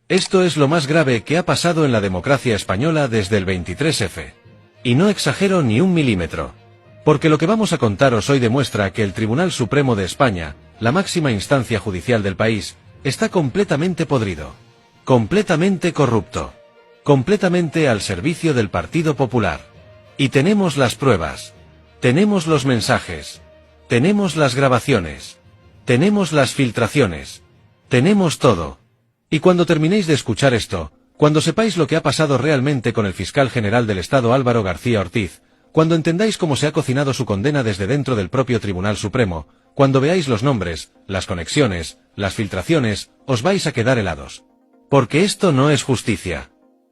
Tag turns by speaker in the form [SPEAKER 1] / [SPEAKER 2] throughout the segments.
[SPEAKER 1] Esto es lo más grave que ha pasado en la democracia española desde el 23F. Y no exagero ni un milímetro. Porque lo que vamos a contaros hoy demuestra que el Tribunal Supremo de España, la máxima instancia judicial del país, está completamente podrido. Completamente corrupto. Completamente al servicio del Partido Popular. Y tenemos las pruebas. Tenemos los mensajes. Tenemos las grabaciones. Tenemos las filtraciones. Tenemos todo. Y cuando terminéis de escuchar esto, cuando sepáis lo que ha pasado realmente con el fiscal general del Estado Álvaro García Ortiz, cuando entendáis cómo se ha cocinado su condena desde dentro del propio Tribunal Supremo, cuando veáis los nombres, las conexiones, las filtraciones, os vais a quedar helados. Porque esto no es justicia.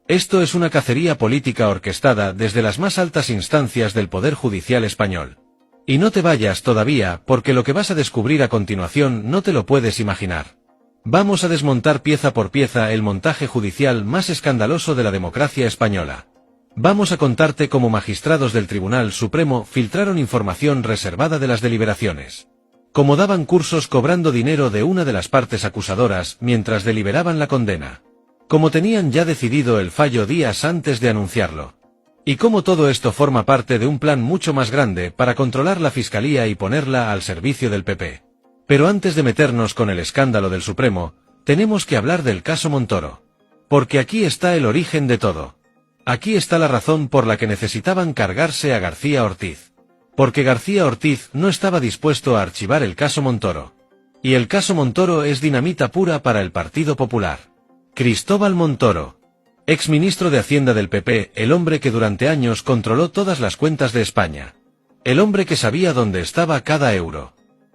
[SPEAKER 1] Esto es una cacería política orquestada desde las más altas instancias del Poder Judicial español. Y no te vayas todavía, porque lo que vas a descubrir a continuación no te lo puedes imaginar. Vamos a desmontar pieza por pieza el montaje judicial más escandaloso de la democracia española. Vamos a contarte cómo magistrados del Tribunal Supremo filtraron información reservada de las deliberaciones. Cómo daban cursos cobrando dinero de una de las partes acusadoras mientras deliberaban la condena. Cómo tenían ya decidido el fallo días antes de anunciarlo. Y cómo todo esto forma parte de un plan mucho más grande para controlar la Fiscalía y ponerla al servicio del PP. Pero antes de meternos con el escándalo del Supremo, tenemos que hablar del caso Montoro. Porque aquí está el origen de todo. Aquí está la razón por la que necesitaban cargarse a García Ortiz. Porque García Ortiz no estaba dispuesto a archivar el caso Montoro. Y el caso Montoro es dinamita pura para el Partido Popular. Cristóbal Montoro, exministro de Hacienda del PP, el hombre que durante años controló todas las cuentas de España. El hombre que sabía dónde estaba cada euro.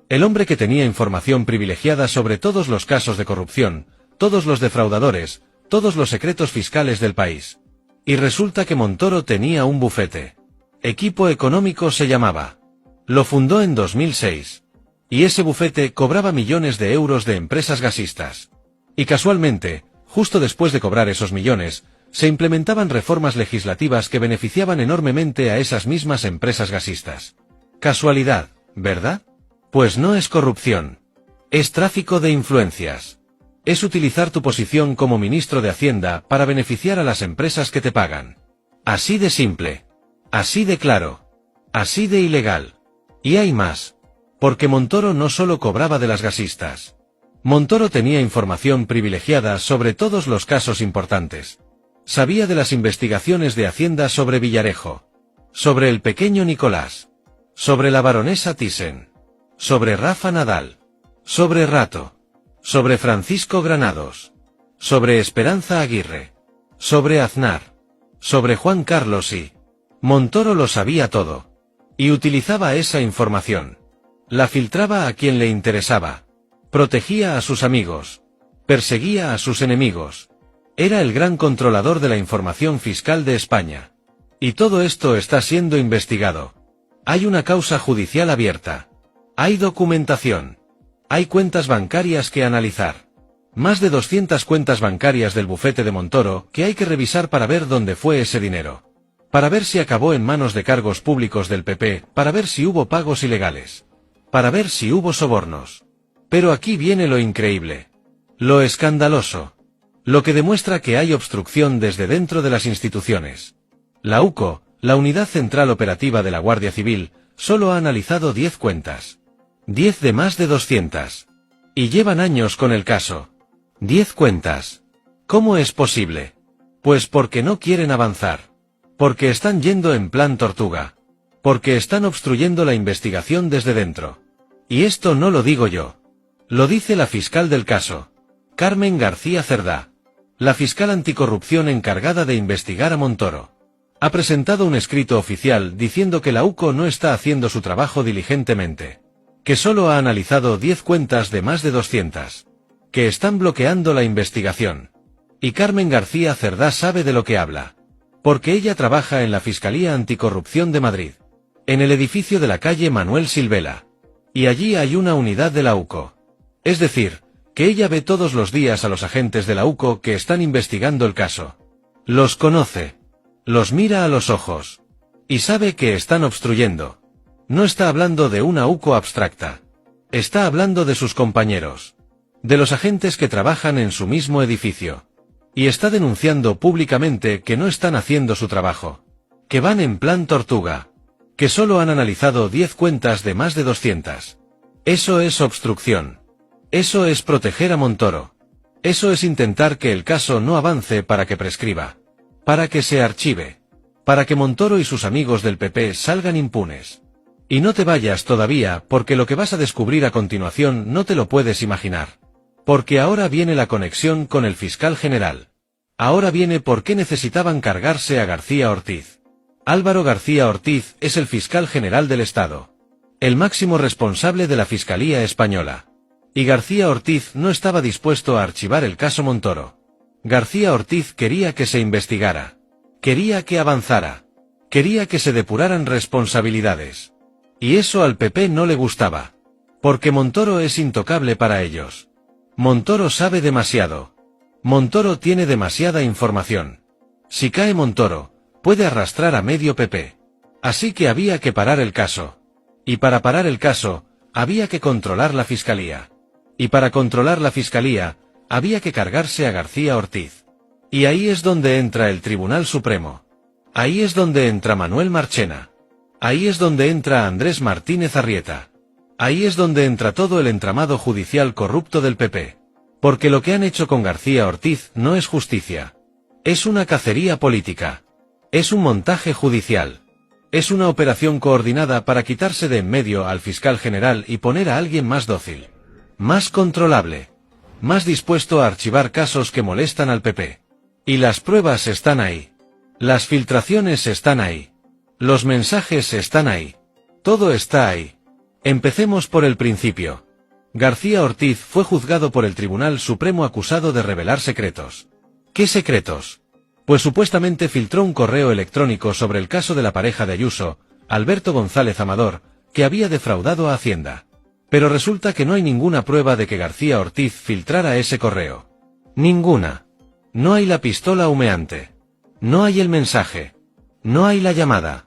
[SPEAKER 1] El hombre que tenía información privilegiada sobre todos los casos de corrupción, todos los defraudadores, todos los secretos fiscales del país. Y resulta que Montoro tenía un bufete. Equipo Económico se llamaba. Lo fundó en 2006. Y ese bufete cobraba millones de euros de empresas gasistas. Y casualmente, justo después de cobrar esos millones, se implementaban reformas legislativas que beneficiaban enormemente a esas mismas empresas gasistas. Casualidad, ¿verdad? Pues no es corrupción. Es tráfico de influencias. Es utilizar tu posición como ministro de Hacienda para beneficiar a las empresas que te pagan. Así de simple. Así de claro. Así de ilegal. Y hay más. Porque Montoro no solo cobraba de las gasistas. Montoro tenía información privilegiada sobre todos los casos importantes. Sabía de las investigaciones de Hacienda sobre Villarejo. Sobre el pequeño Nicolás. Sobre la baronesa Thyssen. Sobre Rafa Nadal. Sobre Rato. Sobre Francisco Granados. Sobre Esperanza Aguirre. Sobre Aznar. Sobre Juan Carlos y... Montoro lo sabía todo. Y utilizaba esa información. La filtraba a quien le interesaba. Protegía a sus amigos. Perseguía a sus enemigos. Era el gran controlador de la información fiscal de España. Y todo esto está siendo investigado. Hay una causa judicial abierta. Hay documentación. Hay cuentas bancarias que analizar. Más de 200 cuentas bancarias del bufete de Montoro que hay que revisar para ver dónde fue ese dinero. Para ver si acabó en manos de cargos públicos del PP, para ver si hubo pagos ilegales. Para ver si hubo sobornos. Pero aquí viene lo increíble. Lo escandaloso. Lo que demuestra que hay obstrucción desde dentro de las instituciones. La UCO, la Unidad Central Operativa de la Guardia Civil, solo ha analizado 10 cuentas. 10 de más de 200. Y llevan años con el caso. 10 cuentas. ¿Cómo es posible? Pues porque no quieren avanzar. Porque están yendo en plan tortuga. Porque están obstruyendo la investigación desde dentro. Y esto no lo digo yo. Lo dice la fiscal del caso. Carmen García Cerdá. La fiscal anticorrupción encargada de investigar a Montoro. Ha presentado un escrito oficial diciendo que la UCO no está haciendo su trabajo diligentemente. Que solo ha analizado 10 cuentas de más de 200. Que están bloqueando la investigación. Y Carmen García Cerdá sabe de lo que habla. Porque ella trabaja en la Fiscalía Anticorrupción de Madrid. En el edificio de la calle Manuel Silvela. Y allí hay una unidad de la UCO. Es decir, que ella ve todos los días a los agentes de la UCO que están investigando el caso. Los conoce. Los mira a los ojos. Y sabe que están obstruyendo. No está hablando de una UCO abstracta. Está hablando de sus compañeros. De los agentes que trabajan en su mismo edificio. Y está denunciando públicamente que no están haciendo su trabajo. Que van en plan tortuga. Que solo han analizado 10 cuentas de más de 200. Eso es obstrucción. Eso es proteger a Montoro. Eso es intentar que el caso no avance para que prescriba. Para que se archive. Para que Montoro y sus amigos del PP salgan impunes. Y no te vayas todavía, porque lo que vas a descubrir a continuación no te lo puedes imaginar. Porque ahora viene la conexión con el fiscal general. Ahora viene por qué necesitaban cargarse a García Ortiz. Álvaro García Ortiz es el fiscal general del Estado. El máximo responsable de la Fiscalía Española. Y García Ortiz no estaba dispuesto a archivar el caso Montoro. García Ortiz quería que se investigara. Quería que avanzara. Quería que se depuraran responsabilidades. Y eso al PP no le gustaba. Porque Montoro es intocable para ellos. Montoro sabe demasiado. Montoro tiene demasiada información. Si cae Montoro, puede arrastrar a medio PP. Así que había que parar el caso. Y para parar el caso, había que controlar la Fiscalía. Y para controlar la Fiscalía, había que cargarse a García Ortiz. Y ahí es donde entra el Tribunal Supremo. Ahí es donde entra Manuel Marchena. Ahí es donde entra Andrés Martínez Arrieta. Ahí es donde entra todo el entramado judicial corrupto del PP. Porque lo que han hecho con García Ortiz no es justicia. Es una cacería política. Es un montaje judicial. Es una operación coordinada para quitarse de en medio al fiscal general y poner a alguien más dócil. Más controlable. Más dispuesto a archivar casos que molestan al PP. Y las pruebas están ahí. Las filtraciones están ahí. Los mensajes están ahí. Todo está ahí. Empecemos por el principio. García Ortiz fue juzgado por el Tribunal Supremo acusado de revelar secretos. ¿Qué secretos? Pues supuestamente filtró un correo electrónico sobre el caso de la pareja de Ayuso, Alberto González Amador, que había defraudado a Hacienda. Pero resulta que no hay ninguna prueba de que García Ortiz filtrara ese correo. Ninguna. No hay la pistola humeante. No hay el mensaje. No hay la llamada.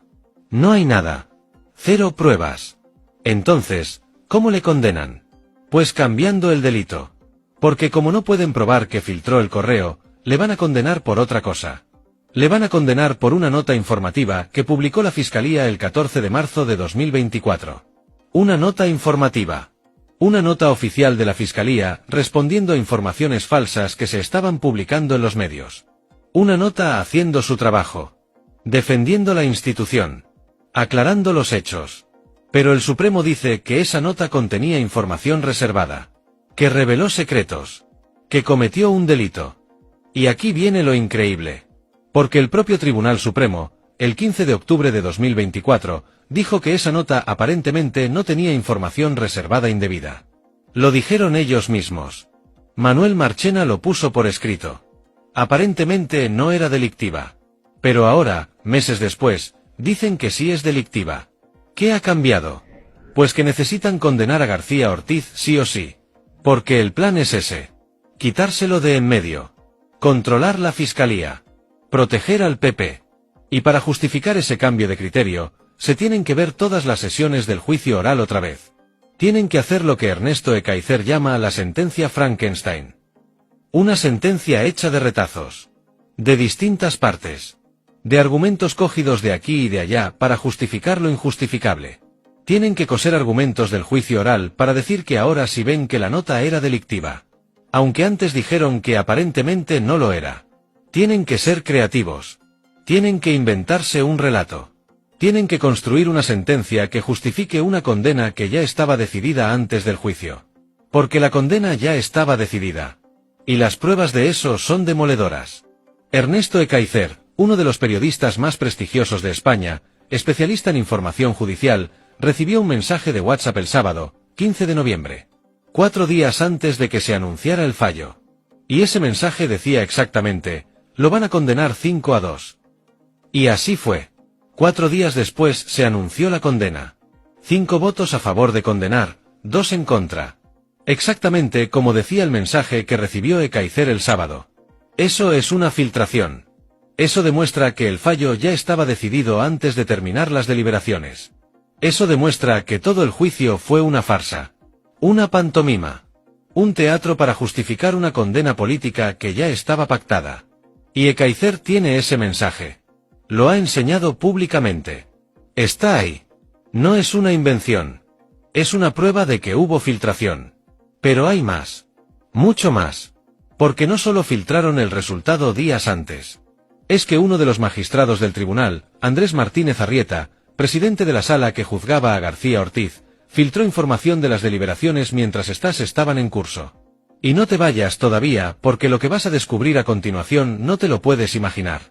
[SPEAKER 1] No hay nada. Cero pruebas. Entonces, ¿cómo le condenan? Pues cambiando el delito. Porque como no pueden probar que filtró el correo, le van a condenar por otra cosa. Le van a condenar por una nota informativa que publicó la Fiscalía el 14 de marzo de 2024. Una nota informativa. Una nota oficial de la Fiscalía respondiendo a informaciones falsas que se estaban publicando en los medios. Una nota haciendo su trabajo. Defendiendo la institución. Aclarando los hechos. Pero el Supremo dice que esa nota contenía información reservada. Que reveló secretos. Que cometió un delito. Y aquí viene lo increíble. Porque el propio Tribunal Supremo, el 15 de octubre de 2024, dijo que esa nota aparentemente no tenía información reservada indebida. Lo dijeron ellos mismos. Manuel Marchena lo puso por escrito. Aparentemente no era delictiva. Pero ahora, meses después, dicen que sí es delictiva. ¿Qué ha cambiado? Pues que necesitan condenar a García Ortiz sí o sí. Porque el plan es ese. Quitárselo de en medio. Controlar la Fiscalía. Proteger al PP. Y para justificar ese cambio de criterio, se tienen que ver todas las sesiones del juicio oral otra vez. Tienen que hacer lo que Ernesto Ekaizer llama la sentencia Frankenstein. Una sentencia hecha de retazos. De distintas partes. De argumentos cogidos de aquí y de allá para justificar lo injustificable. Tienen que coser argumentos del juicio oral para decir que ahora sí ven que la nota era delictiva. Aunque antes dijeron que aparentemente no lo era. Tienen que ser creativos. Tienen que inventarse un relato. Tienen que construir una sentencia que justifique una condena que ya estaba decidida antes del juicio. Porque la condena ya estaba decidida. Y las pruebas de eso son demoledoras. Ernesto Ekaizer, uno de los periodistas más prestigiosos de España, especialista en información judicial, recibió un mensaje de WhatsApp el sábado, 15 de noviembre. 4 días antes de que se anunciara el fallo. Y ese mensaje decía exactamente, lo van a condenar 5-2. Y así fue. 4 días después se anunció la condena. 5 votos a favor de condenar, 2 en contra. Exactamente como decía el mensaje que recibió Ekaizer el sábado. Eso es una filtración. Eso demuestra que el fallo ya estaba decidido antes de terminar las deliberaciones. Eso demuestra que todo el juicio fue una farsa. Una pantomima. Un teatro para justificar una condena política que ya estaba pactada. Y Ekaizer tiene ese mensaje. Lo ha enseñado públicamente. Está ahí. No es una invención. Es una prueba de que hubo filtración. Pero hay más. Mucho más. Porque no solo filtraron el resultado días antes. Es que uno de los magistrados del tribunal, Andrés Martínez Arrieta, presidente de la sala que juzgaba a García Ortiz, filtró información de las deliberaciones mientras estas estaban en curso. Y no te vayas todavía, porque lo que vas a descubrir a continuación no te lo puedes imaginar.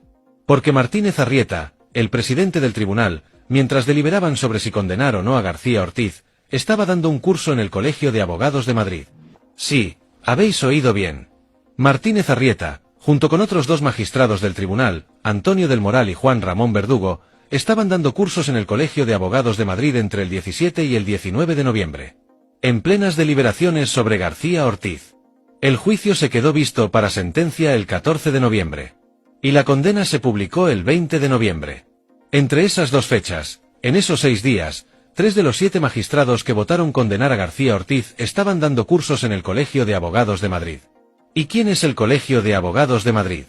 [SPEAKER 1] Porque Martínez Arrieta, el presidente del tribunal, mientras deliberaban sobre si condenar o no a García Ortiz, estaba dando un curso en el Colegio de Abogados de Madrid. Sí, habéis oído bien. Martínez Arrieta, junto con otros dos magistrados del tribunal, Antonio del Moral y Juan Ramón Verdugo, estaban dando cursos en el Colegio de Abogados de Madrid entre el 17 y el 19 de noviembre. En plenas deliberaciones sobre García Ortiz. El juicio se quedó visto para sentencia el 14 de noviembre. Y la condena se publicó el 20 de noviembre. Entre esas dos fechas, en esos 6 días, 3 de los 7 magistrados que votaron condenar a García Ortiz estaban dando cursos en el Colegio de Abogados de Madrid. ¿Y quién es el Colegio de Abogados de Madrid?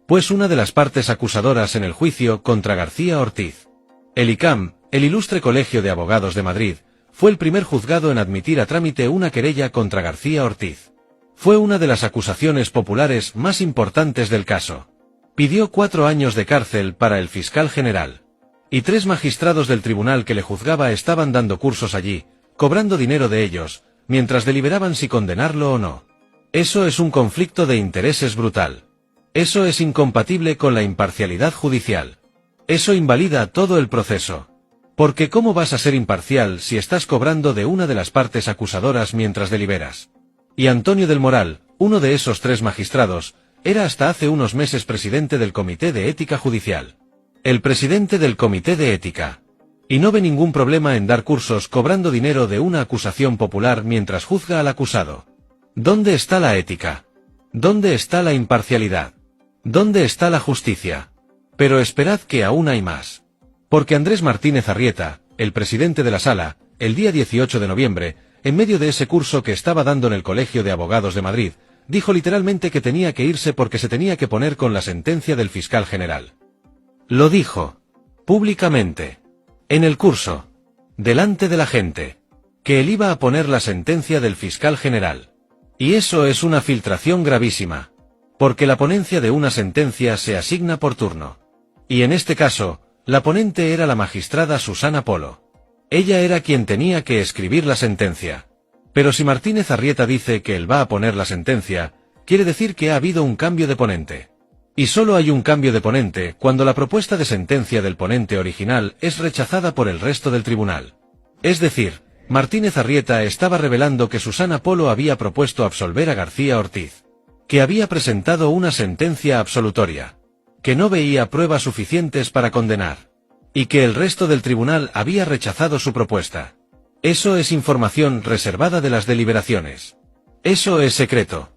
[SPEAKER 1] Pues una de las partes acusadoras en el juicio contra García Ortiz. El ICAM, el Ilustre Colegio de Abogados de Madrid, fue el primer juzgado en admitir a trámite una querella contra García Ortiz. Fue una de las acusaciones populares más importantes del caso. Pidió 4 años de cárcel para el fiscal general. Y 3 magistrados del tribunal que le juzgaba estaban dando cursos allí, cobrando dinero de ellos, mientras deliberaban si condenarlo o no. Eso es un conflicto de intereses brutal. Eso es incompatible con la imparcialidad judicial. Eso invalida todo el proceso. Porque ¿cómo vas a ser imparcial si estás cobrando de una de las partes acusadoras mientras deliberas? Y Antonio del Moral, uno de esos 3 magistrados, era hasta hace unos meses presidente del Comité de Ética Judicial. El presidente del Comité de Ética. Y no ve ningún problema en dar cursos cobrando dinero de una acusación popular mientras juzga al acusado. ¿Dónde está la ética? ¿Dónde está la imparcialidad? ¿Dónde está la justicia? Pero esperad que aún hay más. Porque Andrés Martínez Arrieta, el presidente de la sala, el día 18 de noviembre, en medio de ese curso que estaba dando en el Colegio de Abogados de Madrid, dijo literalmente que tenía que irse porque se tenía que poner con la sentencia del fiscal general. Lo dijo. Públicamente. En el curso. Delante de la gente. Que él iba a poner la sentencia del fiscal general. Y eso es una filtración gravísima. Porque la ponencia de una sentencia se asigna por turno. Y en este caso, la ponente era la magistrada Susana Polo. Ella era quien tenía que escribir la sentencia. Pero si Martínez Arrieta dice que él va a poner la sentencia, quiere decir que ha habido un cambio de ponente. Y solo hay un cambio de ponente cuando la propuesta de sentencia del ponente original es rechazada por el resto del tribunal. Es decir, Martínez Arrieta estaba revelando que Susana Polo había propuesto absolver a García Ortiz. Que había presentado una sentencia absolutoria. Que no veía pruebas suficientes para condenar. Y que el resto del tribunal había rechazado su propuesta. Eso es información reservada de las deliberaciones. Eso es secreto.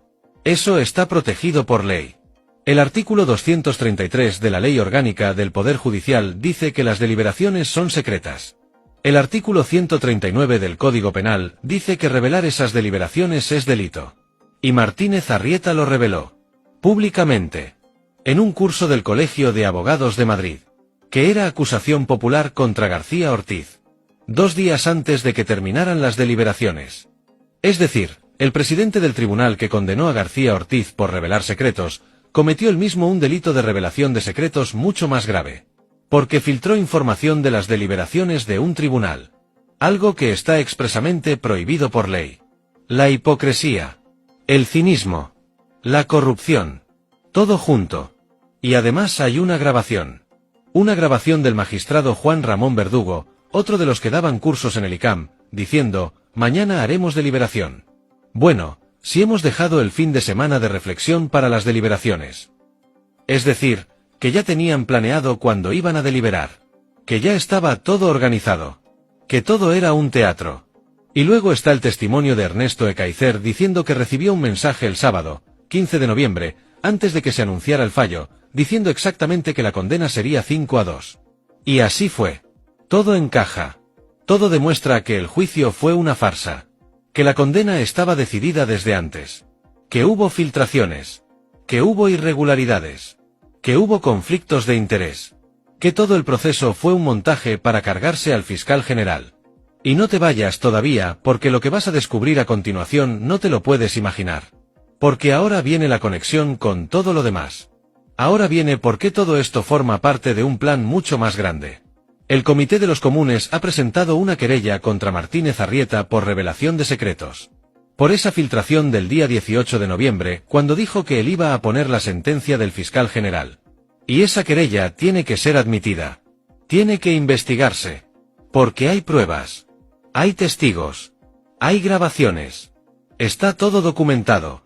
[SPEAKER 1] Eso está protegido por ley. El artículo 233 de la Ley Orgánica del Poder Judicial dice que las deliberaciones son secretas. El artículo 139 del Código Penal dice que revelar esas deliberaciones es delito. Y Martínez Arrieta lo reveló. Públicamente. En un curso del Colegio de Abogados de Madrid. Que era acusación popular contra García Ortiz. 2 días antes de que terminaran las deliberaciones. Es decir, el presidente del tribunal que condenó a García Ortiz por revelar secretos, cometió él mismo un delito de revelación de secretos mucho más grave. Porque filtró información de las deliberaciones de un tribunal. Algo que está expresamente prohibido por ley. La hipocresía. El cinismo. La corrupción. Todo junto. Y además hay una grabación. Una grabación del magistrado Juan Ramón Verdugo, otro de los que daban cursos en el ICAM, diciendo, mañana haremos deliberación. Bueno, si hemos dejado el fin de semana de reflexión para las deliberaciones. Es decir, que ya tenían planeado cuándo iban a deliberar. Que ya estaba todo organizado. Que todo era un teatro. Y luego está el testimonio de Ernesto Ekaizer diciendo que recibió un mensaje el sábado, 15 de noviembre, antes de que se anunciara el fallo, diciendo exactamente que la condena sería 5-2. Y así fue. Todo encaja. Todo demuestra que el juicio fue una farsa. que la condena estaba decidida desde antes, que hubo filtraciones, que hubo irregularidades, que hubo conflictos de interés, que todo el proceso fue un montaje para cargarse al fiscal general. Y no te vayas todavía, porque lo que vas a descubrir a continuación no te lo puedes imaginar. Porque ahora viene la conexión con todo lo demás. Ahora viene por qué todo esto forma parte de un plan mucho más grande. El Comité de los Comunes ha presentado una querella contra Martínez Arrieta por revelación de secretos. Por esa filtración del día 18 de noviembre, cuando dijo que él iba a poner la sentencia del fiscal general. Y esa querella tiene que ser admitida. Tiene que investigarse. Porque hay pruebas. Hay testigos. Hay grabaciones. Está todo documentado.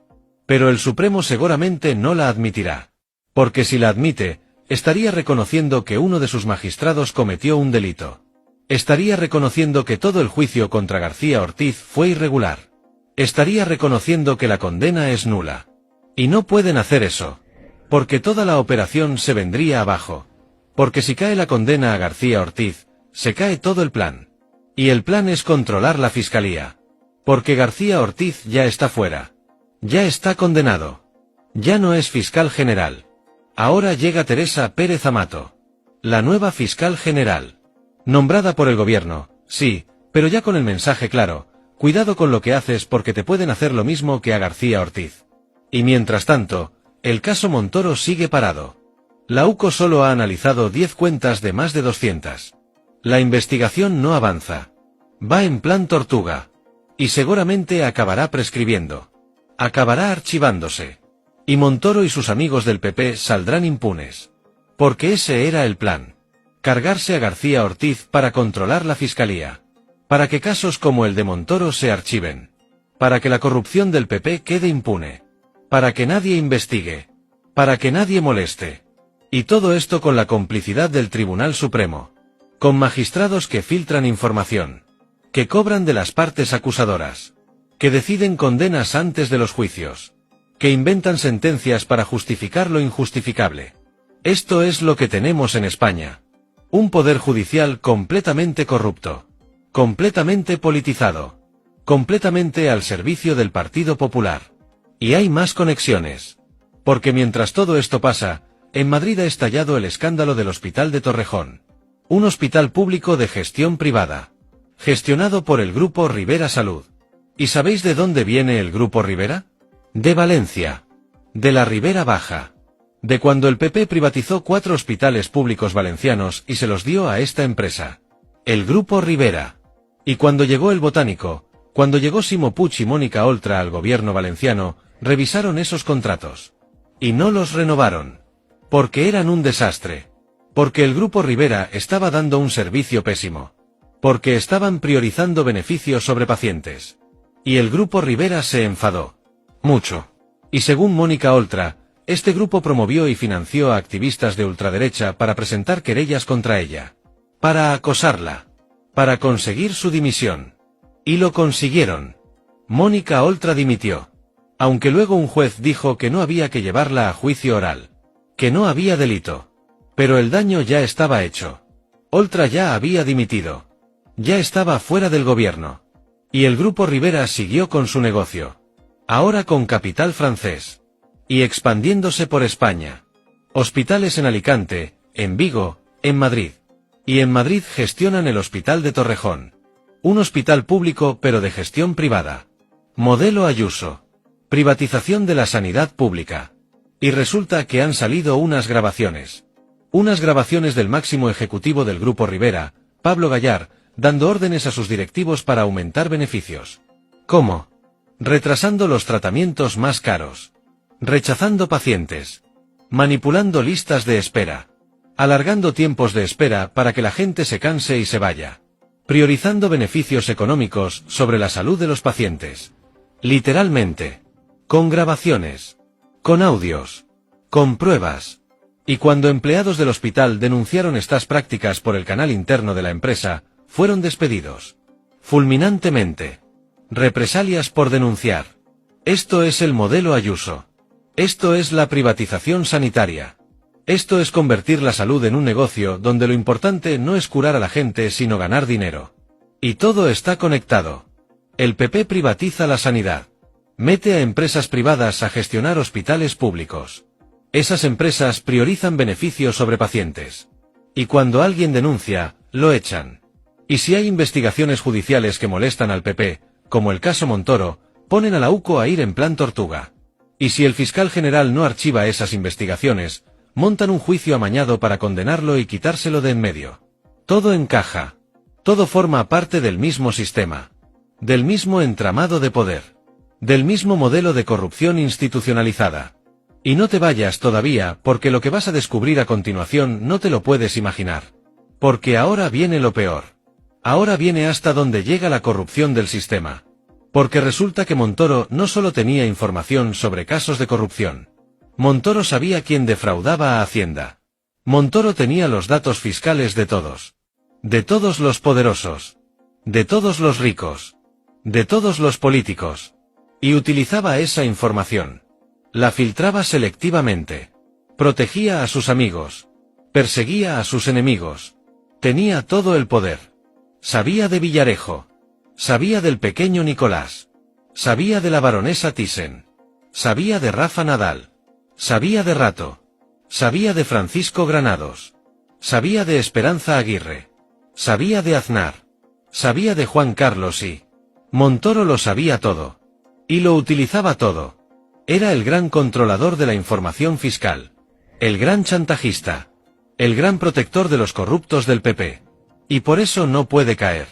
[SPEAKER 1] Pero el Supremo seguramente no la admitirá. Porque si la admite, estaría reconociendo que uno de sus magistrados cometió un delito. Estaría reconociendo que todo el juicio contra García Ortiz fue irregular. Estaría reconociendo que la condena es nula. Y no pueden hacer eso. Porque toda la operación se vendría abajo. Porque si cae la condena a García Ortiz, se cae todo el plan. Y el plan es controlar la fiscalía. Porque García Ortiz ya está fuera. Ya está condenado. Ya no es fiscal general. Ahora llega Teresa Pérez Amato. La nueva fiscal general. Nombrada por el gobierno, sí, pero ya con el mensaje claro, cuidado con lo que haces porque te pueden hacer lo mismo que a García Ortiz. Y mientras tanto, el caso Montoro sigue parado. La UCO solo ha analizado 10 cuentas de más de 200. La investigación no avanza. Va en plan tortuga. Y seguramente acabará prescribiendo. Acabará archivándose. Y Montoro y sus amigos del PP saldrán impunes. Porque ese era el plan. Cargarse a García Ortiz para controlar la fiscalía. Para que casos como el de Montoro se archiven. Para que la corrupción del PP quede impune. Para que nadie investigue. Para que nadie moleste. Y todo esto con la complicidad del Tribunal Supremo. Con magistrados que filtran información. Que cobran de las partes acusadoras. Que deciden condenas antes de los juicios. Que inventan sentencias para justificar lo injustificable. Esto es lo que tenemos en España. Un poder judicial completamente corrupto. Completamente politizado. Completamente al servicio del Partido Popular. Y hay más conexiones. Porque mientras todo esto pasa, en Madrid ha estallado el escándalo del Hospital de Torrejón. Un hospital público de gestión privada. Gestionado por el Grupo Rivera Salud. ¿Y sabéis de dónde viene el Grupo Rivera? De Valencia. De la Ribera Baja. De cuando el PP privatizó 4 hospitales públicos valencianos y se los dio a esta empresa. El Grupo Rivera. Y cuando llegó el Botánico, cuando llegó Ximo Puig y Mónica Oltra al gobierno valenciano, revisaron esos contratos. Y no los renovaron. Porque eran un desastre. Porque el Grupo Rivera estaba dando un servicio pésimo. Porque estaban priorizando beneficios sobre pacientes. Y el Grupo Rivera se enfadó. Mucho. Y según Mónica Oltra, este grupo promovió y financió a activistas de ultraderecha para presentar querellas contra ella. Para acosarla. Para conseguir su dimisión. Y lo consiguieron. Mónica Oltra dimitió. Aunque luego un juez dijo que no había que llevarla a juicio oral. Que no había delito. Pero el daño ya estaba hecho. Oltra ya había dimitido. Ya estaba fuera del gobierno. Y el Grupo Rivera siguió con su negocio. Ahora con capital francés. Y expandiéndose por España. Hospitales en Alicante, en Vigo, en Madrid. Y en Madrid gestionan el Hospital de Torrejón. Un hospital público pero de gestión privada. Modelo Ayuso. Privatización de la sanidad pública. Y resulta que han salido unas grabaciones. Unas grabaciones del máximo ejecutivo del Grupo Rivera, Pablo Gallard, dando órdenes a sus directivos para aumentar beneficios. ¿Cómo? Retrasando los tratamientos más caros. Rechazando pacientes. Manipulando listas de espera. Alargando tiempos de espera para que la gente se canse y se vaya. Priorizando beneficios económicos sobre la salud de los pacientes. Literalmente. Con grabaciones. Con audios. Con pruebas. Y cuando empleados del hospital denunciaron estas prácticas por el canal interno de la empresa, fueron despedidos. Fulminantemente. Represalias por denunciar. Esto es el modelo Ayuso. Esto es la privatización sanitaria. Esto es convertir la salud en un negocio donde lo importante no es curar a la gente sino ganar dinero. Y todo está conectado. El PP privatiza la sanidad. Mete a empresas privadas a gestionar hospitales públicos. Esas empresas priorizan beneficios sobre pacientes. Y cuando alguien denuncia, lo echan. Y si hay investigaciones judiciales que molestan al PP, como el caso Montoro, ponen a la UCO a ir en plan tortuga. Y si el fiscal general no archiva esas investigaciones, montan un juicio amañado para condenarlo y quitárselo de en medio. Todo encaja. Todo forma parte del mismo sistema. Del mismo entramado de poder. Del mismo modelo de corrupción institucionalizada. Y no te vayas todavía, porque lo que vas a descubrir a continuación no te lo puedes imaginar. Porque ahora viene lo peor. Ahora viene hasta donde llega la corrupción del sistema. Porque resulta que Montoro no solo tenía información sobre casos de corrupción. Montoro sabía quién defraudaba a Hacienda. Montoro tenía los datos fiscales de todos. De todos los poderosos. De todos los ricos. De todos los políticos. Y utilizaba esa información. La filtraba selectivamente. Protegía a sus amigos. Perseguía a sus enemigos. Tenía todo el poder. Sabía de Villarejo. Sabía del pequeño Nicolás. Sabía de la baronesa Thyssen. Sabía de Rafa Nadal. Sabía de Rato. Sabía de Francisco Granados. Sabía de Esperanza Aguirre. Sabía de Aznar. Sabía de Juan Carlos y... Montoro lo sabía todo. Y lo utilizaba todo. Era el gran controlador de la información fiscal. El gran chantajista. El gran protector de los corruptos del PP. Y por eso no puede caer.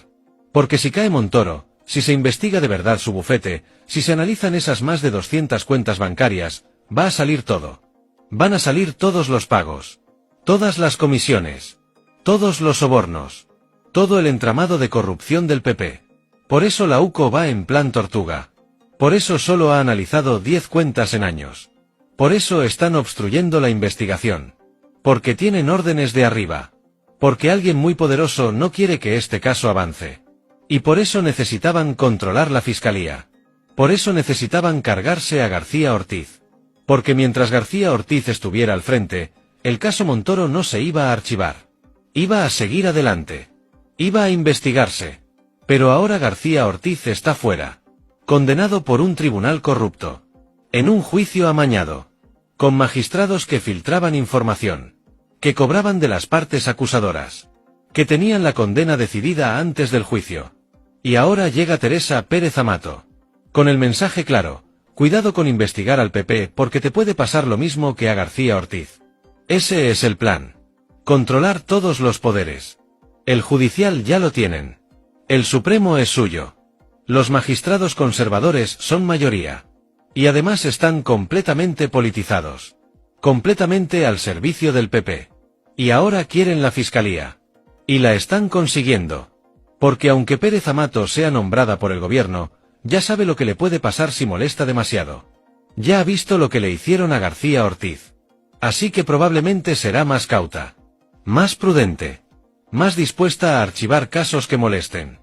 [SPEAKER 1] Porque si cae Montoro, si se investiga de verdad su bufete, si se analizan esas más de 200 cuentas bancarias, va a salir todo. Van a salir todos los pagos. Todas las comisiones. Todos los sobornos. Todo el entramado de corrupción del PP. Por eso la UCO va en plan tortuga. Por eso solo ha analizado 10 cuentas en años. Por eso están obstruyendo la investigación. Porque tienen órdenes de arriba. Porque alguien muy poderoso no quiere que este caso avance. Y por eso necesitaban controlar la fiscalía. Por eso necesitaban cargarse a García Ortiz. Porque mientras García Ortiz estuviera al frente, el caso Montoro no se iba a archivar. Iba a seguir adelante. Iba a investigarse. Pero ahora García Ortiz está fuera. Condenado por un tribunal corrupto. En un juicio amañado. Con magistrados que filtraban información. Que cobraban de las partes acusadoras. Que tenían la condena decidida antes del juicio. Y ahora llega Teresa Pérez Amato. Con el mensaje claro: cuidado con investigar al PP porque te puede pasar lo mismo que a García Ortiz. Ese es el plan. Controlar todos los poderes. El judicial ya lo tienen. El Supremo es suyo. Los magistrados conservadores son mayoría. Y además están completamente politizados. Completamente al servicio del PP. Y ahora quieren la fiscalía. Y la están consiguiendo. Porque aunque Pérez Amato sea nombrada por el gobierno, ya sabe lo que le puede pasar si molesta demasiado. Ya ha visto lo que le hicieron a García Ortiz. Así que probablemente será más cauta. Más prudente. Más dispuesta a archivar casos que molesten.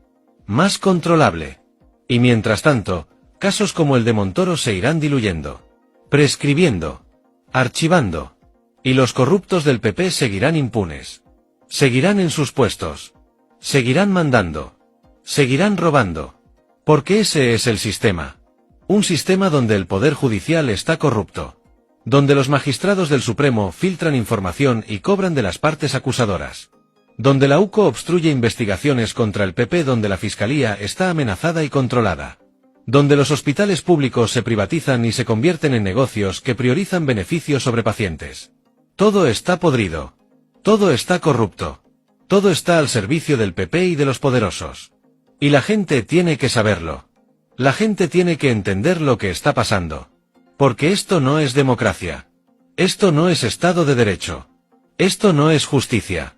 [SPEAKER 1] Más controlable. Y mientras tanto, casos como el de Montoro se irán diluyendo. Prescribiendo. Archivando. Y los corruptos del PP seguirán impunes. Seguirán en sus puestos. Seguirán mandando. Seguirán robando. Porque ese es el sistema. Un sistema donde el Poder Judicial está corrupto. Donde los magistrados del Supremo filtran información y cobran de las partes acusadoras. Donde la UCO obstruye investigaciones contra el PP, donde la Fiscalía está amenazada y controlada. Donde los hospitales públicos se privatizan y se convierten en negocios que priorizan beneficios sobre pacientes. Todo está podrido. Todo está corrupto. Todo está al servicio del PP y de los poderosos. Y la gente tiene que saberlo. La gente tiene que entender lo que está pasando. Porque esto no es democracia. Esto no es Estado de Derecho. Esto no es justicia.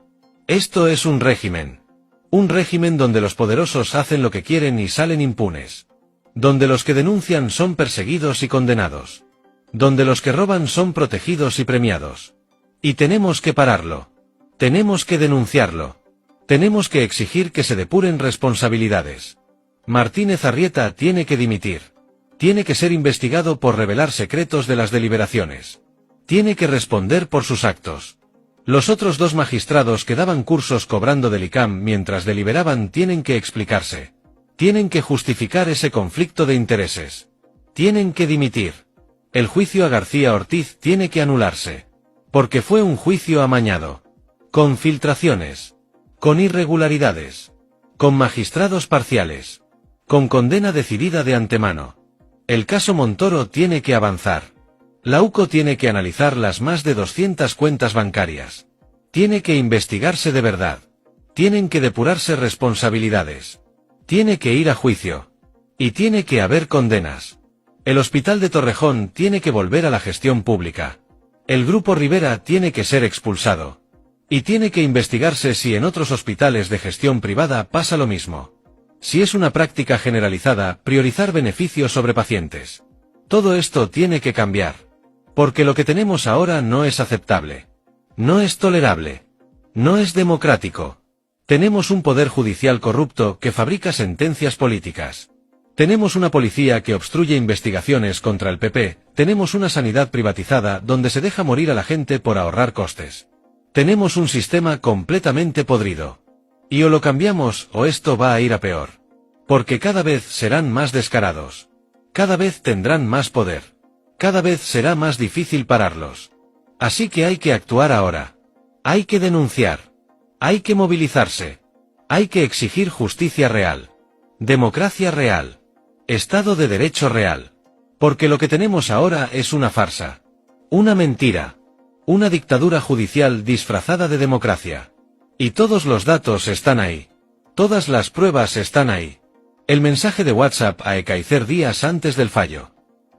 [SPEAKER 1] Esto es un régimen. Un régimen donde los poderosos hacen lo que quieren y salen impunes. Donde los que denuncian son perseguidos y condenados. Donde los que roban son protegidos y premiados. Y tenemos que pararlo. Tenemos que denunciarlo. Tenemos que exigir que se depuren responsabilidades. Martínez Arrieta tiene que dimitir. Tiene que ser investigado por revelar secretos de las deliberaciones. Tiene que responder por sus actos. Los otros 2 magistrados que daban cursos cobrando del ICAM mientras deliberaban tienen que explicarse. Tienen que justificar ese conflicto de intereses. Tienen que dimitir. El juicio a García Ortiz tiene que anularse. Porque fue un juicio amañado. Con filtraciones. Con irregularidades. Con magistrados parciales. Con condena decidida de antemano. El caso Montoro tiene que avanzar. La UCO tiene que analizar las más de 200 cuentas bancarias. Tiene que investigarse de verdad. Tienen que depurarse responsabilidades. Tiene que ir a juicio. Y tiene que haber condenas. El Hospital de Torrejón tiene que volver a la gestión pública. El Grupo Rivera tiene que ser expulsado. Y tiene que investigarse si en otros hospitales de gestión privada pasa lo mismo. Si es una práctica generalizada, priorizar beneficios sobre pacientes. Todo esto tiene que cambiar. Porque lo que tenemos ahora no es aceptable. No es tolerable. No es democrático. Tenemos un poder judicial corrupto que fabrica sentencias políticas. Tenemos una policía que obstruye investigaciones contra el PP, tenemos una sanidad privatizada donde se deja morir a la gente por ahorrar costes. Tenemos un sistema completamente podrido. Y o lo cambiamos o esto va a ir a peor. Porque cada vez serán más descarados. Cada vez tendrán más poder. Cada vez será más difícil pararlos. Así que hay que actuar ahora. Hay que denunciar. Hay que movilizarse. Hay que exigir justicia real. Democracia real. Estado de Derecho real. Porque lo que tenemos ahora es una farsa. Una mentira. Una dictadura judicial disfrazada de democracia. Y todos los datos están ahí. Todas las pruebas están ahí. El mensaje de WhatsApp a Ekaizer días antes del fallo.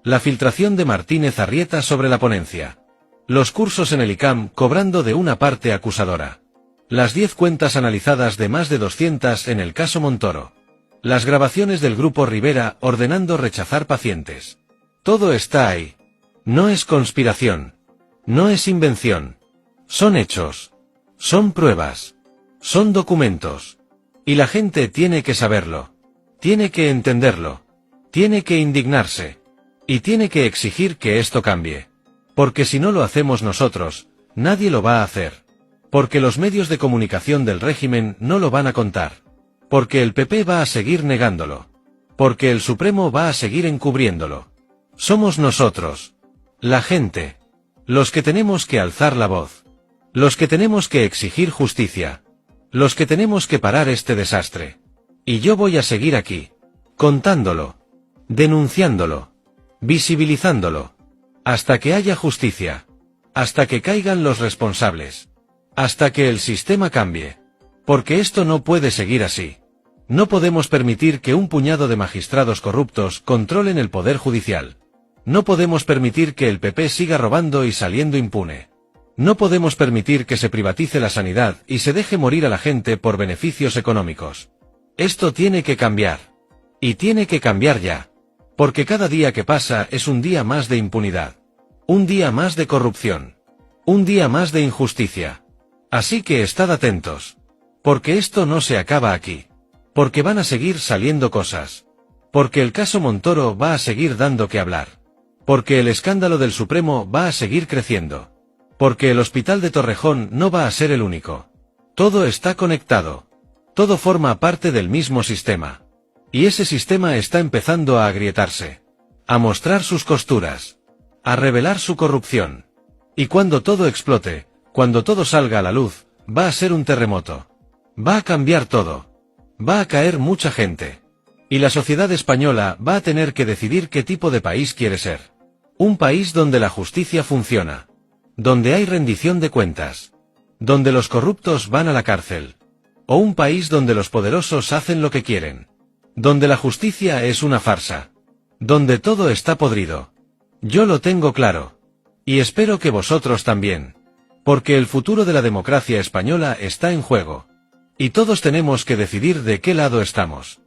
[SPEAKER 1] La filtración de Martínez Arrieta sobre la ponencia. Los cursos en el ICAM cobrando de una parte acusadora. Las 10 cuentas analizadas de más de 200 en el caso Montoro. Las grabaciones del Grupo Rivera ordenando rechazar pacientes. Todo está ahí. No es conspiración. No es invención. Son hechos. Son pruebas. Son documentos. Y la gente tiene que saberlo. Tiene que entenderlo. Tiene que indignarse. Y tiene que exigir que esto cambie. Porque si no lo hacemos nosotros, nadie lo va a hacer. Porque los medios de comunicación del régimen no lo van a contar. Porque el PP va a seguir negándolo. Porque el Supremo va a seguir encubriéndolo. Somos nosotros. La gente. Los que tenemos que alzar la voz. Los que tenemos que exigir justicia. Los que tenemos que parar este desastre. Y yo voy a seguir aquí. Contándolo. Denunciándolo. Visibilizándolo. Hasta que haya justicia. Hasta que caigan los responsables. Hasta que el sistema cambie. Porque esto no puede seguir así. No podemos permitir que un puñado de magistrados corruptos controlen el poder judicial. No podemos permitir que el PP siga robando y saliendo impune. No podemos permitir que se privatice la sanidad y se deje morir a la gente por beneficios económicos. Esto tiene que cambiar. Y tiene que cambiar ya. Porque cada día que pasa es un día más de impunidad. Un día más de corrupción. Un día más de injusticia. Así que estad atentos. Porque esto no se acaba aquí. Porque van a seguir saliendo cosas. Porque el caso Montoro va a seguir dando que hablar. Porque el escándalo del Supremo va a seguir creciendo. Porque el Hospital de Torrejón no va a ser el único. Todo está conectado. Todo forma parte del mismo sistema. Y ese sistema está empezando a agrietarse. A mostrar sus costuras. A revelar su corrupción. Y cuando todo explote, cuando todo salga a la luz, va a ser un terremoto. Va a cambiar todo. Va a caer mucha gente. Y la sociedad española va a tener que decidir qué tipo de país quiere ser. Un país donde la justicia funciona. Donde hay rendición de cuentas. Donde los corruptos van a la cárcel. O un país donde los poderosos hacen lo que quieren. Donde la justicia es una farsa. Donde todo está podrido. Yo lo tengo claro. Y espero que vosotros también. Porque el futuro de la democracia española está en juego. Y todos tenemos que decidir de qué lado estamos.